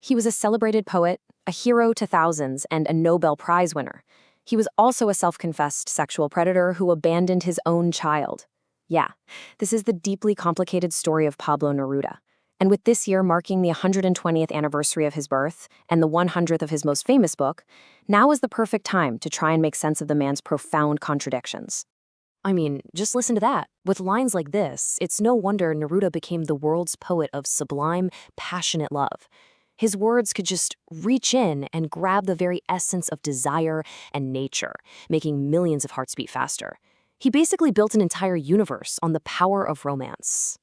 He was a celebrated poet, a hero to thousands, and a Nobel Prize winner. He was also a self-confessed sexual predator who abandoned his own child. Yeah, this is the deeply complicated story of Pablo Neruda. And with this year marking the 120th anniversary of his birth and the 100th of his most famous book, now is the perfect time to try and make sense of the man's profound contradictions. I mean, just listen to that. With lines like this, it's no wonder Neruda became the world's poet of sublime, passionate love. His words could just reach in and grab the very essence of desire and nature, making millions of hearts beat faster. He basically built an entire universe on the power of romance.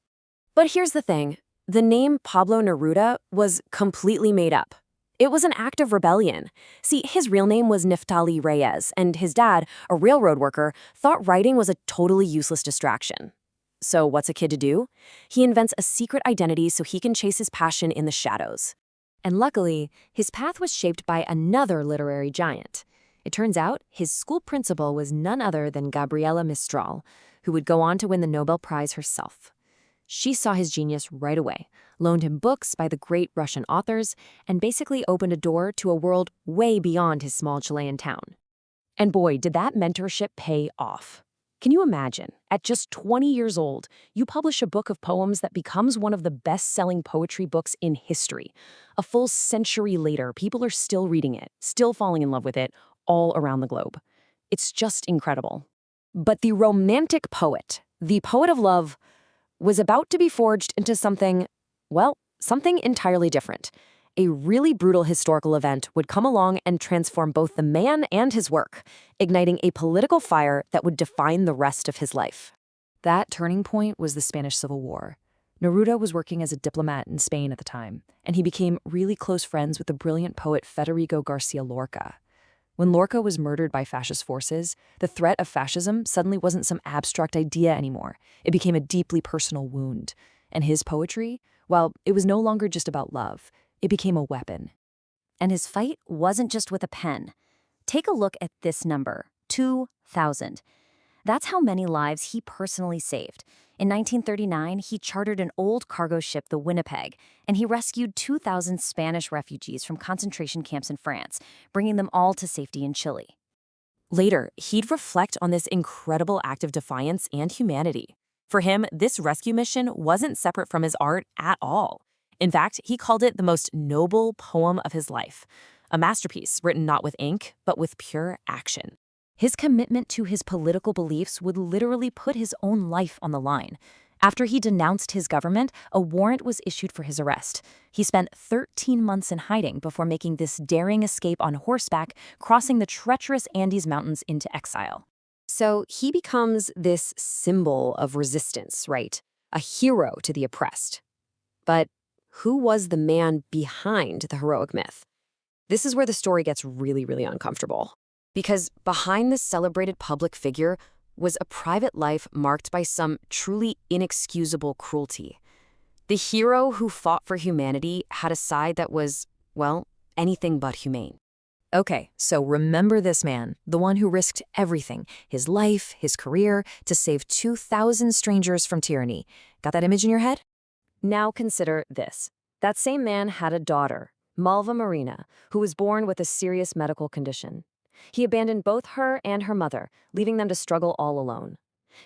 But here's the thing. The name Pablo Neruda was completely made up. It was an act of rebellion. See, his real name was Neftali Reyes, and his dad, a railroad worker, thought writing was a totally useless distraction. So what's a kid to do? He invents a secret identity so he can chase his passion in the shadows. And luckily, his path was shaped by another literary giant. It turns out his school principal was none other than Gabriela Mistral, who would go on to win the Nobel Prize herself. She saw his genius right away, loaned him books by the great Russian authors, and basically opened a door to a world way beyond his small Chilean town. And boy, did that mentorship pay off. Can you imagine, at just 20 years old, you publish a book of poems that becomes one of the best-selling poetry books in history. A full century later, people are still reading it, still falling in love with it, all around the globe. It's just incredible. But the romantic poet, the poet of love, was about to be forged into something, well, something entirely different. A really brutal historical event would come along and transform both the man and his work, igniting a political fire that would define the rest of his life. That turning point was the Spanish Civil War. Neruda was working as a diplomat in Spain at the time, and he became really close friends with the brilliant poet Federico Garcia Lorca. When Lorca was murdered by fascist forces, the threat of fascism suddenly wasn't some abstract idea anymore. It became a deeply personal wound. And his poetry, well, it was no longer just about love. It became a weapon. And his fight wasn't just with a pen. Take a look at this number, 2,000. That's how many lives he personally saved. In 1939, he chartered an old cargo ship, the Winnipeg, and he rescued 2,000 Spanish refugees from concentration camps in France, bringing them all to safety in Chile. Later, he'd reflect on this incredible act of defiance and humanity. For him, this rescue mission wasn't separate from his art at all. In fact, he called it the most noble poem of his life, a masterpiece written not with ink, but with pure action. His commitment to his political beliefs would literally put his own life on the line. After he denounced his government, a warrant was issued for his arrest. He spent 13 months in hiding before making this daring escape on horseback, crossing the treacherous Andes Mountains into exile. So he becomes this symbol of resistance, right? A hero to the oppressed. But who was the man behind the heroic myth? This is where the story gets really, really uncomfortable. Because behind this celebrated public figure was a private life marked by some truly inexcusable cruelty. The hero who fought for humanity had a side that was, well, anything but humane. Okay, so remember this man, the one who risked everything, his life, his career, to save 2,000 strangers from tyranny. Got that image in your head? Now consider this. That same man had a daughter, Malva Marina, who was born with a serious medical condition. He abandoned both her and her mother, leaving them to struggle all alone.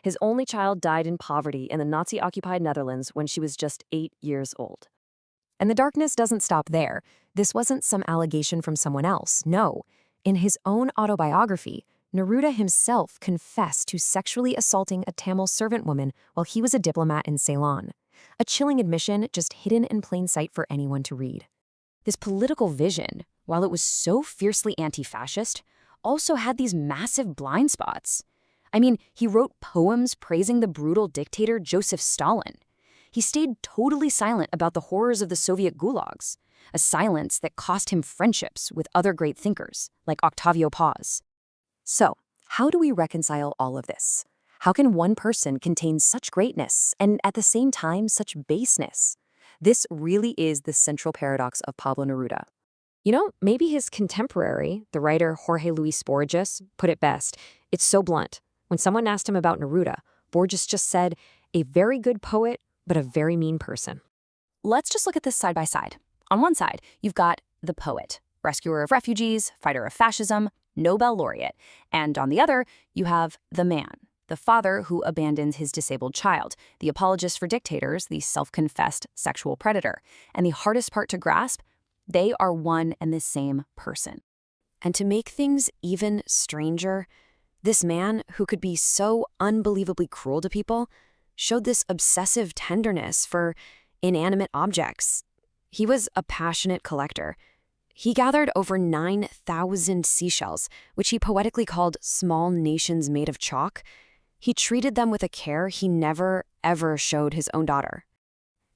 His only child died in poverty in the Nazi-occupied Netherlands when she was just 8 years old. And the darkness doesn't stop there. This wasn't some allegation from someone else, no. In his own autobiography, Neruda himself confessed to sexually assaulting a Tamil servant woman while he was a diplomat in Ceylon. A chilling admission just hidden in plain sight for anyone to read. This political vision, while it was so fiercely anti-fascist, also had these massive blind spots. I mean, he wrote poems praising the brutal dictator Joseph Stalin. He stayed totally silent about the horrors of the Soviet gulags, a silence that cost him friendships with other great thinkers, like Octavio Paz. So, how do we reconcile all of this? How can one person contain such greatness and at the same time such baseness? This really is the central paradox of Pablo Neruda. You know, maybe his contemporary, the writer Jorge Luis Borges, put it best. It's so blunt. When someone asked him about Neruda, Borges just said, a very good poet, but a very mean person. Let's just look at this side by side. On one side, you've got the poet, rescuer of refugees, fighter of fascism, Nobel laureate. And on the other, you have the man, the father who abandons his disabled child, the apologist for dictators, the self-confessed sexual predator. And the hardest part to grasp, they are one and the same person. And to make things even stranger, this man, who could be so unbelievably cruel to people, showed this obsessive tenderness for inanimate objects. He was a passionate collector. He gathered over 9,000 seashells, which he poetically called small nations made of chalk. He treated them with a care he never, ever showed his own daughter.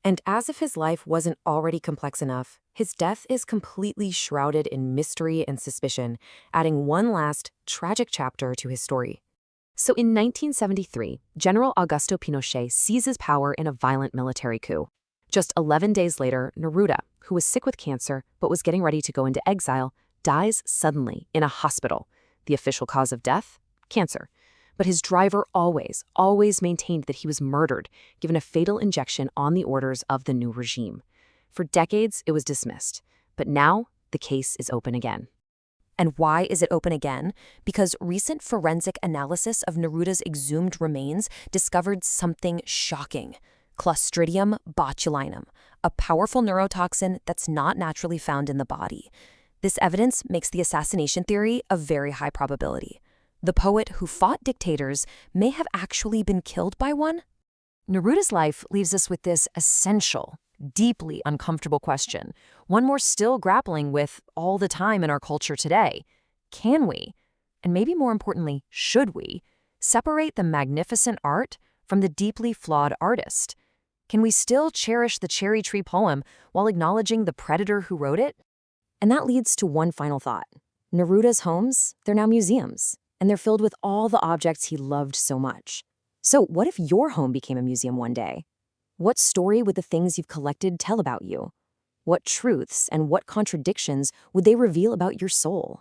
And as if his life wasn't already complex enough, his death is completely shrouded in mystery and suspicion, adding one last tragic chapter to his story. So in 1973, General Augusto Pinochet seizes power in a violent military coup. Just 11 days later, Neruda, who was sick with cancer but was getting ready to go into exile, dies suddenly in a hospital. The official cause of death? Cancer. But his driver always maintained that he was murdered, given a fatal injection on the orders of the new regime. For decades, it was dismissed. But now, the case is open again. And why is it open again? Because recent forensic analysis of Neruda's exhumed remains discovered something shocking. Clostridium botulinum, a powerful neurotoxin that's not naturally found in the body. This evidence makes the assassination theory a very high probability. The poet who fought dictators may have actually been killed by one? Neruda's life leaves us with this essential, deeply uncomfortable question, one we're still grappling with all the time in our culture today. Can we, and maybe more importantly, should we, separate the magnificent art from the deeply flawed artist? Can we still cherish the cherry tree poem while acknowledging the predator who wrote it? And that leads to one final thought. Neruda's homes, they're now museums, and they're filled with all the objects he loved so much. So what if your home became a museum one day? What story would the things you've collected tell about you? What truths and what contradictions would they reveal about your soul?